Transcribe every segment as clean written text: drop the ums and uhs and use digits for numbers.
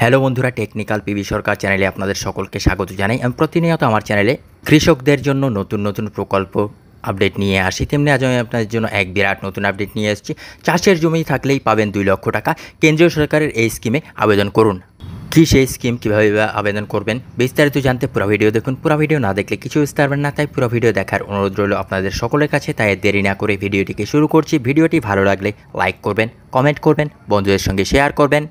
Hello বন্ধুরা, technical PB সরকার চ্যানেলে আপনাদের সকলকে স্বাগত জানাই। আমি প্রতিনিয়ত আমার চ্যানেলে কৃষকদের জন্য নতুন নতুন প্রকল্প আপডেট নিয়ে আসি। তেমনি আজ আমি আপনাদের জন্য এক বিরাট নতুন আপডেট নিয়ে এসেছি। চাষের জমি থাকলেই পাবেন 2 লক্ষ টাকা। কেন্দ্রীয় সরকারের এই স্কিমে আবেদন করুন। কী সেই স্কিম, কীভাবে আবেদন করবেন, বিস্তারিত জানতে পুরো ভিডিও দেখুন। পুরো ভিডিও না দেখলে কিছু বুঝতে পারবেন না, তাই পুরো ভিডিও দেখার অনুরোধ রইল আপনাদের সকলের কাছে। তাই দেরি না করে ভিডিওটিকে শুরু করছি। ভিডিওটি ভালো লাগলে লাইক করবেন, কমেন্ট করবেন, বন্ধুদের সঙ্গে শেয়ার করবেন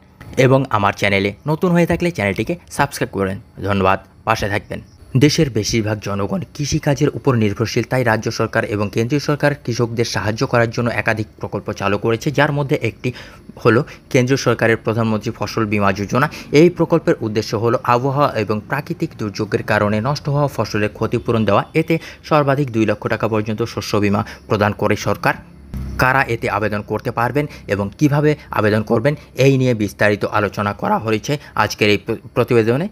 এবং আমার চ্যানেলে নতুন হয়ে থাকলে চ্যানেলটিকে সাবস্ক্রাইব করবেন। ধন্যবাদ, পাশে থাকবেন। দেশের বেশিরভাগ জনগণ কৃষিকাজের উপর নির্ভরশীল, তাই রাজ্য সরকার এবং কেন্দ্রীয় সরকার কৃষকদের সাহায্য করার জন্য একাধিক প্রকল্প চালু করেছে, যার মধ্যে একটি হলো কেন্দ্রীয় সরকারের প্রধানমন্ত্রী ফসল বীমা যোজনা। এই প্রকল্পের উদ্দেশ্য হলো আবহাওয়া এবং প্রাকৃতিক দুর্যোগের কারণে নষ্ট হওয়া ফসলের ক্ষতিপূরণ দেওয়া। এতে সর্বাধিক 2 লক্ষ টাকা পর্যন্ত শস্য বীমা প্রদান করে সরকার। কারা এতে আবেদন করতে পারবেন এবং কিভাবে আবেদন করবেন, এই নিয়ে বিস্তারিত আলোচনা করা হয়েছে আজকের এই প্রতিবেদনে।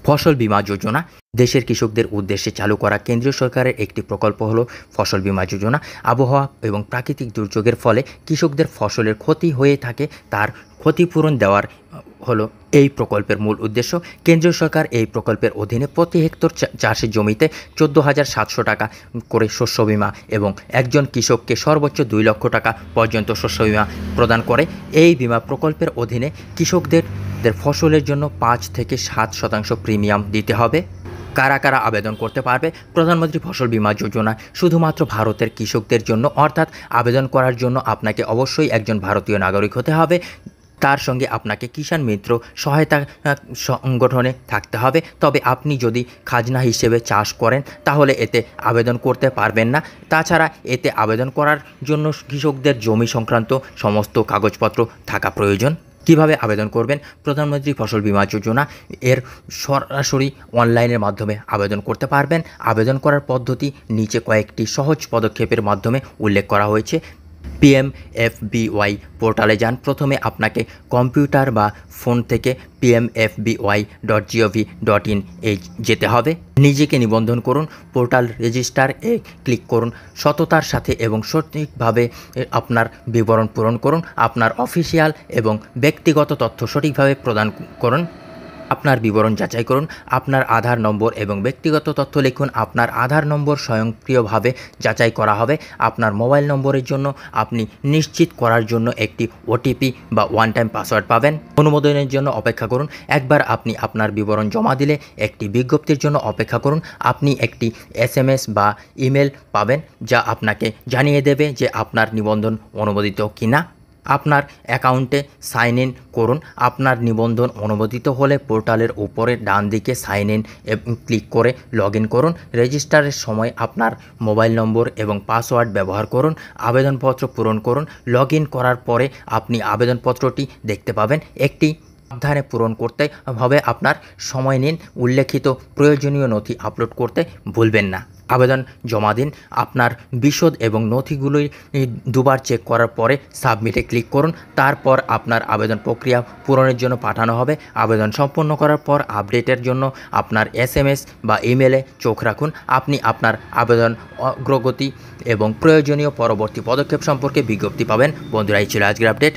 ফসল বীমা যোজনা দেশের কৃষকদের উদ্দেশ্যে চালু করা কেন্দ্রীয় সরকারের একটি প্রকল্প হলো ফসল বীমা যোজনা। আবহাওয়া এবং প্রাকৃতিক দুর্যোগের ফলে কৃষকদের ফসলের ক্ষতি হয়ে থাকে, তার ক্ষতিপূরণ দেওয়ার হলো এই প্রকল্পের মূল উদ্দেশ্য। কেন্দ্রীয় সরকার এই প্রকল্পের অধীনে প্রতি হেক্টর চাষের জমিতে 14,700 টাকা করে শস্য বীমা এবং একজন কৃষককে সর্বোচ্চ 2 লক্ষ টাকা পর্যন্ত শস্য বীমা প্রদান করে। এই বীমা প্রকল্পের অধীনে কৃষকদের ফসলের জন্য 5 থেকে 7% প্রিমিয়াম দিতে হবে। কারা কারা আবেদন করতে পারবে? প্রধানমন্ত্রী ফসল বীমা যোজনা শুধুমাত্র ভারতের কৃষকদের জন্য, অর্থাৎ আবেদন করার জন্য আপনাকে অবশ্যই একজন ভারতীয় নাগরিক হতে হবে। তার সঙ্গে আপনাকে কিষাণ মিত্র সহায়তা সংগঠনে থাকতে হবে। তবে আপনি যদি খাজনা হিসেবে চাষ করেন তাহলে এতে আবেদন করতে পারবেন না। তাছাড়া এতে আবেদন করার জন্য কৃষকদের জমি সংক্রান্ত সমস্ত কাগজপত্র থাকা প্রয়োজন। কিভাবে আবেদন করবেন? প্রধানমন্ত্রী ফসল বীমা যোজনা এর সরাসরি অনলাইনের মাধ্যমে আবেদন করতে পারবেন। আবেদন করার পদ্ধতি নিচে কয়েকটি সহজ পদক্ষেপের মাধ্যমে উল্লেখ করা হয়েছে। PMFBY পোর্টালে যান। প্রথমে আপনাকে কম্পিউটার বা ফোন থেকে pmfby.gov.in এ যেতে হবে। নিজেকে নিবন্ধন করুন। পোর্টাল রেজিস্টার এ ক্লিক করুন। সততার সাথে এবং সঠিকভাবে আপনার বিবরণ পূরণ করুন। আপনার অফিসিয়াল এবং ব্যক্তিগত তথ্য সঠিকভাবে প্রদান করুন। আপনার বিবরণ যাচাই করুন। আপনার আধার নম্বর এবং ব্যক্তিগত তথ্য লিখুন। আপনার আধার নম্বর স্বয়ংক্রিয়ভাবে যাচাই করা হবে। আপনার মোবাইল নম্বরের জন্য আপনি নিশ্চিত করার জন্য একটি OTP বা ওয়ান টাইম পাসওয়ার্ড পাবেন। অনুমোদনের জন্য অপেক্ষা করুন। একবার আপনি আপনার বিবরণ জমা দিলে একটি বিজ্ঞপ্তির জন্য অপেক্ষা করুন। আপনি একটি SMS বা ইমেল পাবেন যা আপনাকে জানিয়ে দেবে যে আপনার নিবন্ধন অনুমোদিত কিনা। আপনার অ্যাকাউন্টে সাইন ইন করুন। আপনার নিবন্ধন অনুমোদিত হলে পোর্টালের উপরে ডান দিকে সাইন ইন ক্লিক করে লগ ইন করুন। রেজিস্টারের সময় আপনার মোবাইল নম্বর এবং পাসওয়ার্ড ব্যবহার করুন। আবেদনপত্র পূরণ করুন। লগ ইন করার পরে আপনি আবেদনপত্রটি দেখতে পাবেন। একটি সাবধানে পূরণ করতে হবে। আপনার সময় নিন। উল্লেখিত প্রয়োজনীয় নথি আপলোড করতে ভুলবেন না। আবেদন জমা দিন। আপনার বিশদ এবং নথিগুলি 2বার চেক করার পরে সাবমিটে ক্লিক করুন। তারপর আপনার আবেদন প্রক্রিয়া পূরণের জন্য পাঠানো হবে। আবেদন সম্পন্ন করার পর আপডেটের জন্য আপনার SMS বা ইমেলে চোখ রাখুন। আপনি আপনার আবেদন অগ্রগতি এবং প্রয়োজনীয় পরবর্তী পদক্ষেপ সম্পর্কে বিজ্ঞপ্তি পাবেন। বন্ধুরা, এই ছিল আজকের আপডেট।